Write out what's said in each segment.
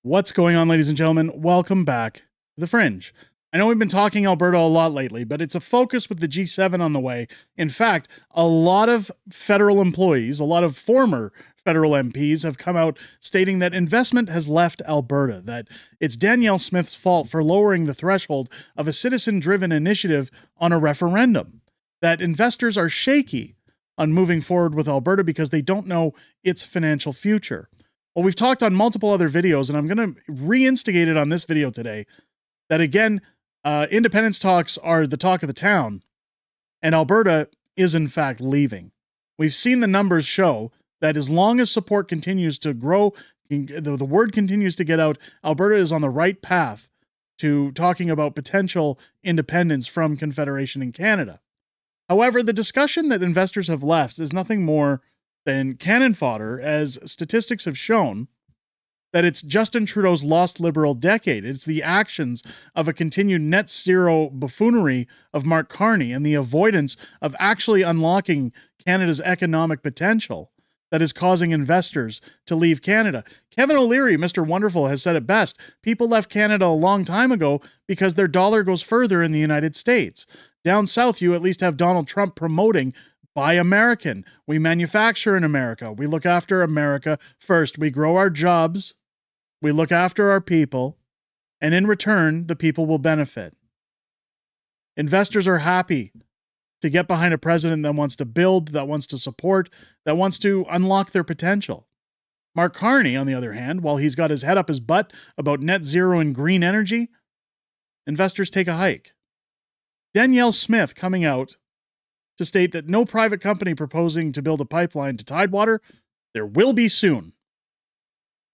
What's going on, ladies and gentlemen? Welcome back to The Fringe. I know we've been talking Alberta a lot lately, but it's a focus with the G7 on the way. In fact, a lot of federal employees, a lot of former federal MPs have come out stating that investment has left Alberta, that it's Danielle Smith's fault for lowering the threshold of a citizen-driven initiative on a referendum, that investors are shaky on moving forward with Alberta because they don't know its financial future. Well, we've talked on multiple other videos, and I'm going to reinstigate it on this video today, that again, independence talks are the talk of the town, and Alberta is in fact leaving. We've seen the numbers show that as long as support continues to grow, the word continues to get out, Alberta is on the right path to talking about potential independence from Confederation in Canada. However, the discussion that investors have left is nothing more than cannon fodder, as statistics have shown that it's Justin Trudeau's lost Liberal decade. It's the actions of a continued net zero buffoonery of Mark Carney and the avoidance of actually unlocking Canada's economic potential that is causing investors to leave Canada. Kevin O'Leary, Mr. Wonderful, has said it best. People left Canada a long time ago because their dollar goes further in the United States. Down south, you at least have Donald Trump promoting Buy American. We manufacture in America. We look after America first. We grow our jobs. We look after our people. And in return, the people will benefit. Investors are happy to get behind a president that wants to build, that wants to support, that wants to unlock their potential. Mark Carney, on the other hand, while he's got his head up his butt about net zero and green energy, investors take a hike. Danielle Smith coming out to state that no private company proposing to build a pipeline to Tidewater, there will be soon.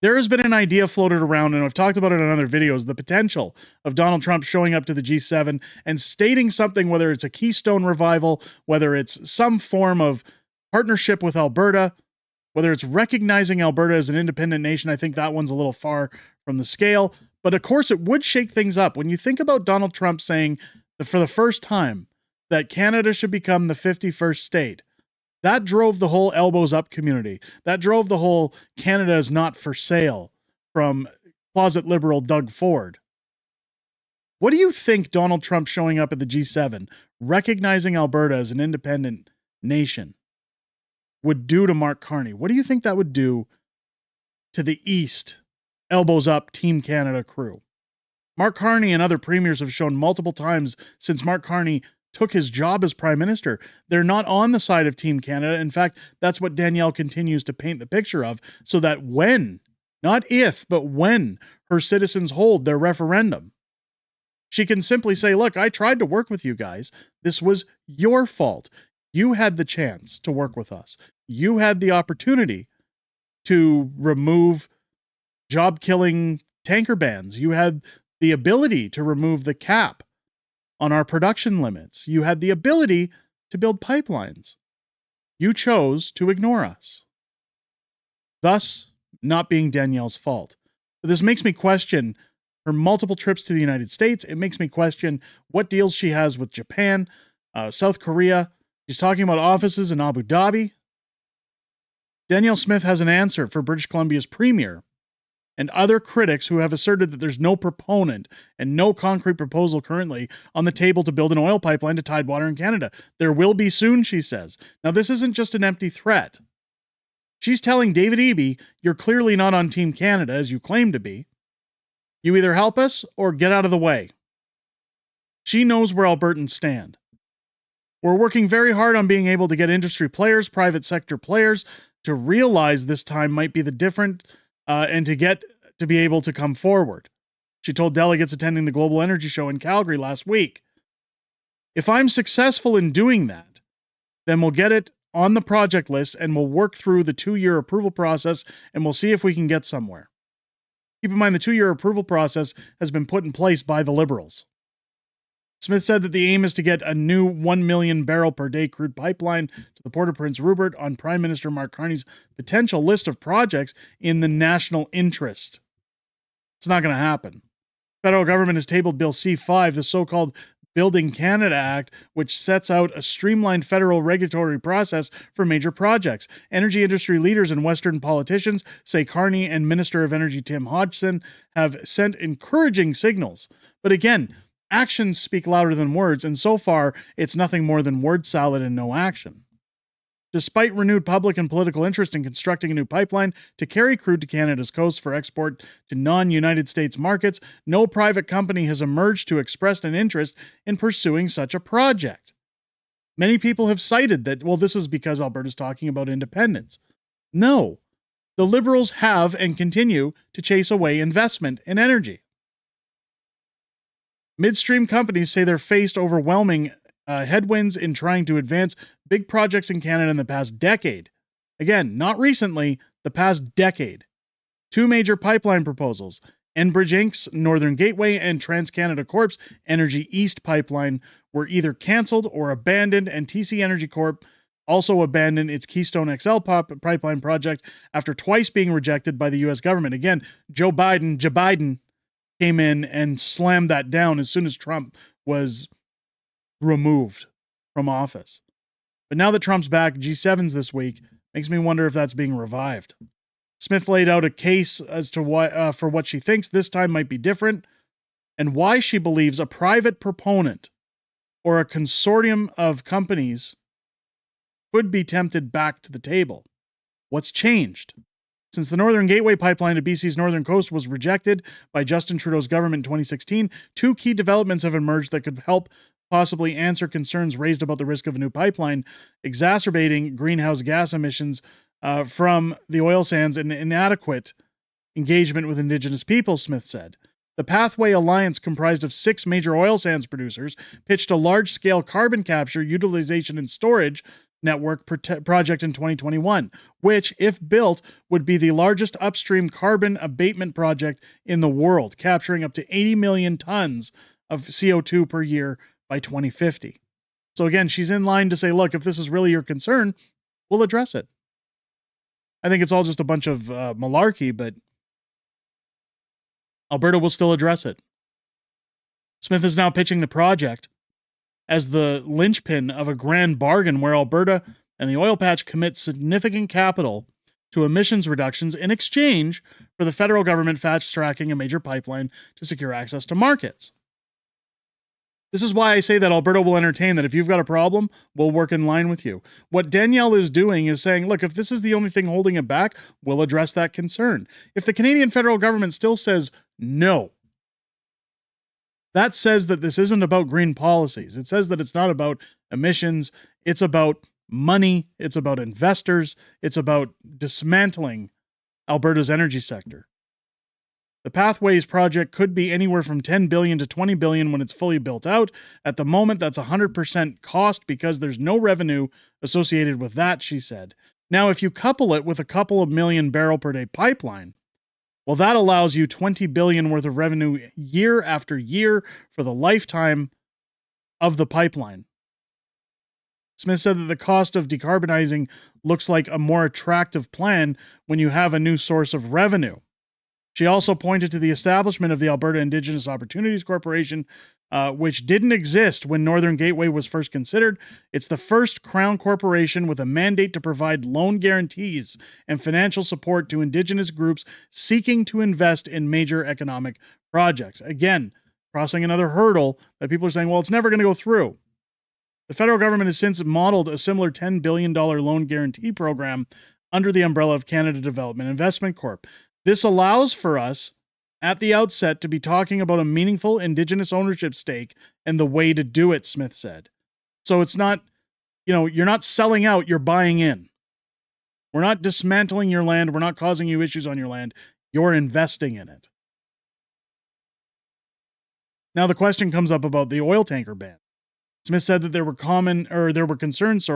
There has been an idea floated around, and I've talked about it in other videos, the potential of Donald Trump showing up to the G7 and stating something, whether it's a Keystone revival, whether it's some form of partnership with Alberta, whether it's recognizing Alberta as an independent nation. I think that one's a little far from the scale. But of course, it would shake things up. When you think about Donald Trump saying that for the first time, that Canada should become the 51st state. That drove the whole elbows up community. That drove the whole Canada is not for sale from closet liberal Doug Ford. What do you think Donald Trump showing up at the G7, recognizing Alberta as an independent nation, would do to Mark Carney? What do you think that would do to the East, elbows up Team Canada crew? Mark Carney and other premiers have shown multiple times since Mark Carney took his job as prime minister, they're not on the side of Team Canada. In fact, that's what Danielle continues to paint the picture of, so that when, not if, but when her citizens hold their referendum, she can simply say, look, I tried to work with you guys. This was your fault. You had the chance to work with us. You had the opportunity to remove job-killing tanker bans. You had the ability to remove the cap on our production limits. You had the ability to build pipelines. You chose to ignore us, thus not being Danielle's fault. But this makes me question her multiple trips to the United States. It makes me question what deals she has with Japan, South Korea. She's talking about offices in Abu Dhabi. Danielle Smith has an answer for British Columbia's premier and other critics who have asserted that there's no proponent and no concrete proposal currently on the table to build an oil pipeline to Tidewater in Canada. There will be soon, she says. Now, this isn't just an empty threat. She's telling David Eby, you're clearly not on Team Canada, as you claim to be. You either help us or get out of the way. She knows where Albertans stand. We're working very hard on being able to get industry players, private sector players, to realize this time might be the different and to be able to come forward. She told delegates attending the Global Energy Show in Calgary last week, if I'm successful in doing that, then we'll get it on the project list and we'll work through the 2-year approval process and we'll see if we can get somewhere. Keep in mind, the 2-year approval process has been put in place by the Liberals. Smith said that the aim is to get a new 1 million barrel per day crude pipeline to the Port of Prince Rupert on Prime Minister Mark Carney's potential list of projects in the national interest. It's not going to happen. Federal government has tabled Bill C-5, the so-called Building Canada Act, which sets out a streamlined federal regulatory process for major projects. Energy industry leaders and Western politicians say Carney and Minister of Energy Tim Hodgson have sent encouraging signals. But again, actions speak louder than words, and so far, it's nothing more than word salad and no action. Despite renewed public and political interest in constructing a new pipeline to carry crude to Canada's coast for export to non-United States markets, no private company has emerged to express an interest in pursuing such a project. Many people have cited that, well, this is because Alberta's talking about independence. No, the Liberals have and continue to chase away investment in energy. Midstream companies say they're faced overwhelming headwinds in trying to advance big projects in Canada in the past decade. Again, not recently, the past decade. Two major pipeline proposals, Enbridge Inc.'s Northern Gateway and TransCanada Corp's Energy East pipeline, were either cancelled or abandoned, and TC Energy Corp also abandoned its Keystone XL pipeline project after twice being rejected by the U.S. government. Again, Joe Biden came in and slammed that down as soon as Trump was removed from office. But now that Trump's back, G7's this week, makes me wonder if that's being revived. Smith laid out a case as to why, for what she thinks this time might be different, and why she believes a private proponent or a consortium of companies could be tempted back to the table. What's changed? Since the Northern Gateway pipeline to BC's northern coast was rejected by Justin Trudeau's government in 2016, two key developments have emerged that could help possibly answer concerns raised about the risk of a new pipeline, exacerbating greenhouse gas emissions from the oil sands and inadequate engagement with Indigenous peoples, Smith said. The Pathway Alliance, comprised of 6 major oil sands producers, pitched a large-scale carbon capture, utilization, and storage network project in 2021, which, if built, would be the largest upstream carbon abatement project in the world, capturing up to 80 million tons of CO2 per year by 2050. So again, she's in line to say, look, if this is really your concern, we'll address it. I think it's all just a bunch of malarkey, but Alberta will still address it. Smith is now pitching the project as the linchpin of a grand bargain where Alberta and the oil patch commit significant capital to emissions reductions in exchange for the federal government fast-tracking a major pipeline to secure access to markets. This is why I say that Alberta will entertain that if you've got a problem, we'll work in line with you. What Danielle is doing is saying, look, if this is the only thing holding it back, we'll address that concern. If the Canadian federal government still says no, that says that this isn't about green policies. It says that it's not about emissions. It's about money. It's about investors. It's about dismantling Alberta's energy sector. The Pathways project could be anywhere from $10 billion to $20 billion when it's fully built out. At the moment, that's 100% cost because there's no revenue associated with that, she said. Now, if you couple it with a couple of million barrel per day pipeline, well, that allows you $20 billion worth of revenue year after year for the lifetime of the pipeline. Smith said that the cost of decarbonizing looks like a more attractive plan when you have a new source of revenue. She also pointed to the establishment of the Alberta Indigenous Opportunities Corporation, which didn't exist when Northern Gateway was first considered. It's the first Crown corporation with a mandate to provide loan guarantees and financial support to Indigenous groups seeking to invest in major economic projects. Again, crossing another hurdle that people are saying, well, it's never going to go through. The federal government has since modeled a similar $10 billion loan guarantee program under the umbrella of Canada Development Investment Corp. This allows for us at the outset to be talking about a meaningful Indigenous ownership stake and the way to do it, Smith said. So it's not, you're not selling out, you're buying in. We're not dismantling your land. We're not causing you issues on your land. You're investing in it. Now the question comes up about the oil tanker ban. Smith said that there were concerns,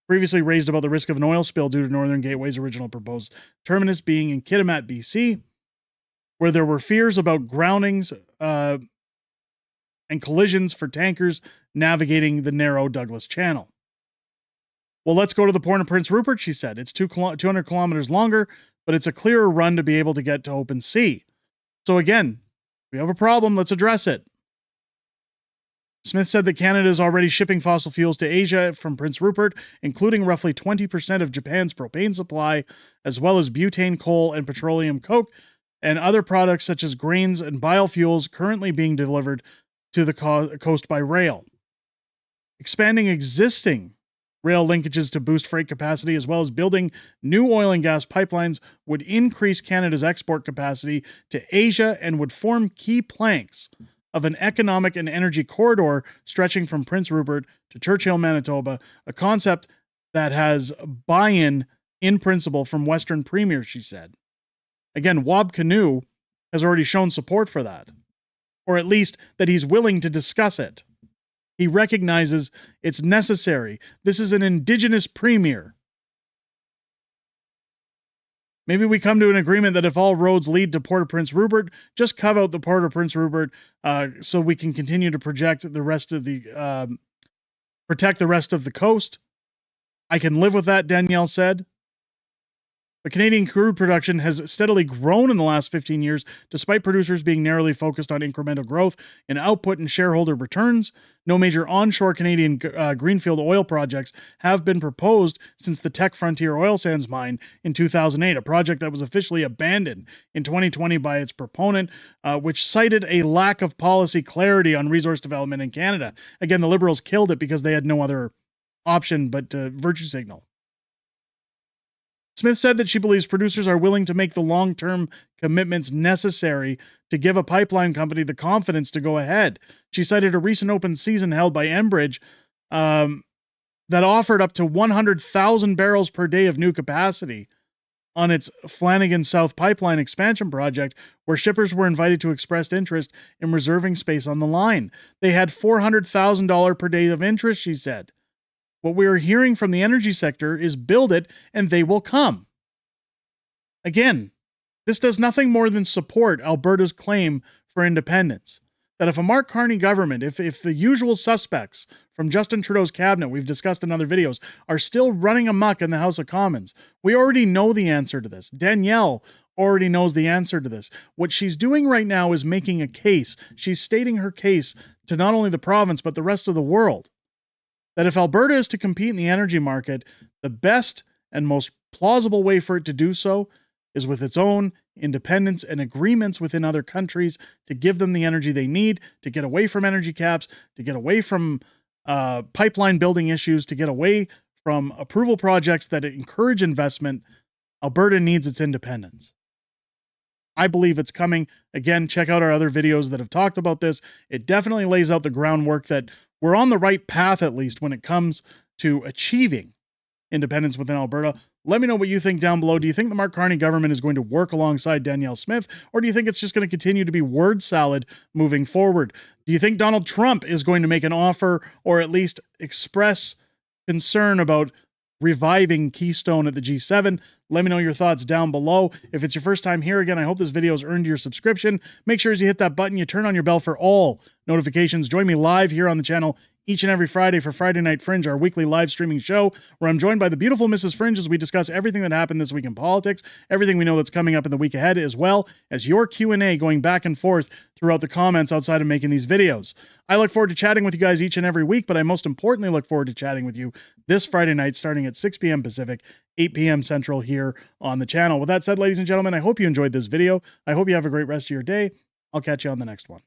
previously raised about the risk of an oil spill due to Northern Gateway's original proposed terminus being in Kitimat, BC, where there were fears about groundings and collisions for tankers navigating the narrow Douglas Channel. Well, let's go to the Port of Prince Rupert, she said. It's 200 kilometers longer, but it's a clearer run to be able to get to open sea. So again, we have a problem, let's address it. Smith said that Canada is already shipping fossil fuels to Asia from Prince Rupert, including roughly 20% of Japan's propane supply, as well as butane, coal, and petroleum coke, and other products such as grains and biofuels currently being delivered to the coast by rail. Expanding existing rail linkages to boost freight capacity, as well as building new oil and gas pipelines, would increase Canada's export capacity to Asia and would form key planks of an economic and energy corridor stretching from Prince Rupert to Churchill, Manitoba, a concept that has buy-in in principle from Western premiers, she said. Again, Wab Kinew has already shown support for that, or at least that he's willing to discuss it. He recognizes it's necessary. This is an Indigenous premier. Maybe we come to an agreement that if all roads lead to Port of Prince Rupert, just cut out the Port of Prince Rupert so we can continue to protect the rest of the coast. I can live with that, Danielle said. But Canadian crude production has steadily grown in the last 15 years, despite producers being narrowly focused on incremental growth in output and shareholder returns. No major onshore Canadian greenfield oil projects have been proposed since the Tech Frontier oil sands mine in 2008, a project that was officially abandoned in 2020 by its proponent, which cited a lack of policy clarity on resource development in Canada. Again, the Liberals killed it because they had no other option but to virtue signal. Smith said that she believes producers are willing to make the long-term commitments necessary to give a pipeline company the confidence to go ahead. She cited a recent open season held by Enbridge that offered up to 100,000 barrels per day of new capacity on its Flanagan South Pipeline expansion project, where shippers were invited to express interest in reserving space on the line. They had $400,000 per day of interest, she said. What we are hearing from the energy sector is build it and they will come. Again, this does nothing more than support Alberta's claim for independence. That if a Mark Carney government, if the usual suspects from Justin Trudeau's cabinet, we've discussed in other videos, are still running amok in the House of Commons, we already know the answer to this. Danielle already knows the answer to this. What she's doing right now is making a case. She's stating her case to not only the province, but the rest of the world. That if Alberta is to compete in the energy market, the best and most plausible way for it to do so is with its own independence and agreements within other countries to give them the energy they need, to get away from energy caps, to get away from pipeline building issues, to get away from approval projects that encourage investment. Alberta needs its independence. I believe it's coming. Again, check out our other videos that have talked about this. It definitely lays out the groundwork that we're on the right path, at least when it comes to achieving independence within Alberta. Let me know what you think down below. Do you think the Mark Carney government is going to work alongside Danielle Smith, or do you think it's just going to continue to be word salad moving forward? Do you think Donald Trump is going to make an offer or at least express concern about reviving Keystone at the G7? Let me know your thoughts down below. If it's your first time here, again, I hope this video has earned your subscription. Make sure as you hit that button, you turn on your bell for all notifications. Join me live here on the channel each and every Friday for Friday Night Fringe, our weekly live streaming show, where I'm joined by the beautiful Mrs. Fringe as we discuss everything that happened this week in politics, everything we know that's coming up in the week ahead, as well as your Q&A going back and forth throughout the comments outside of making these videos. I look forward to chatting with you guys each and every week, but I most importantly look forward to chatting with you this Friday night starting at 6 p.m. Pacific, 8 p.m. Central here on the channel. With that said, ladies and gentlemen, I hope you enjoyed this video. I hope you have a great rest of your day. I'll catch you on the next one.